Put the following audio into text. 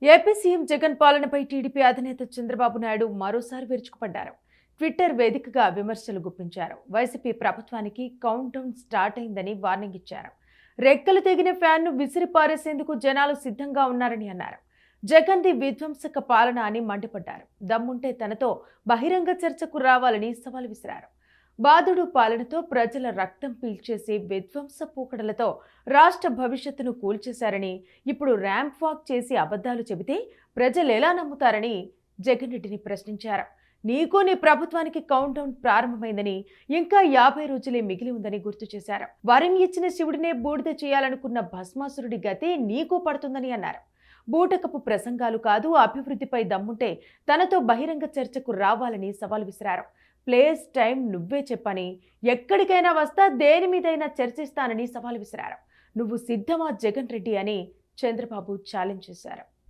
AP CM Jagan పాలనపై TDP అధినేత చంద్రబాబు నాయుడు మరోసారి విరుచుకుపడ్డారు. ట్విట్టర్ వేదికగా విమర్శలు గుప్పించారు. వైసీపీ ప్రభుత్వానికి కౌంట్ డౌన్ స్టార్ట్ అయిందని వార్నింగ్ ఇచ్చారు. రెక్కలు తెగిన ఫ్యాన్ను విసిరి పారేసేందుకు జనాలు సిద్ధంగా ఉన్నారని అన్నారు. జగన్ది విధ్వంసక పాలన అని మండిపడ్డారు. దమ్ముంటే తనతో బహిరంగ చర్చకు రావాలని సవాల్ విసిరారు. బాధుడు పాలనతో ప్రజల రక్తం పీల్చేసే విధ్వంస పోకడలతో రాష్ట్ర భవిష్యత్తును కూల్చేశారని, ఇప్పుడు ర్యాంప్ వాక్ చేసి అబద్ధాలు చెబితే ప్రజలు ఎలా నమ్ముతారని జగన్ రెడ్డిని ప్రశ్నించారు. నీకు నీ ప్రభుత్వానికి కౌంట్ డౌన్ ప్రారంభమైందని, ఇంకా 50 రోజులే మిగిలి ఉందని గుర్తు చేశారు. వరం ఇచ్చిన శివుడినే బూడిద చేయాలనుకున్న భస్మాసురుడి గతే నీకు పడుతుందని అన్నారు. బూటకపు ప్రసంగాలు కాదు, అభివృద్ధిపై దమ్ముంటే తనతో బహిరంగ చర్చకు రావాలని సవాల్ విసిరారు. ప్లేస్ టైం నువ్వే చెప్పని, ఎక్కడికైనా వస్తా, దేని మీదైనా చర్చిస్తానని సవాల్ విసిరారు. నువ్వు సిద్ధమా జగన్ రెడ్డి అని చంద్రబాబు ఛాలెంజ్ చేశారు.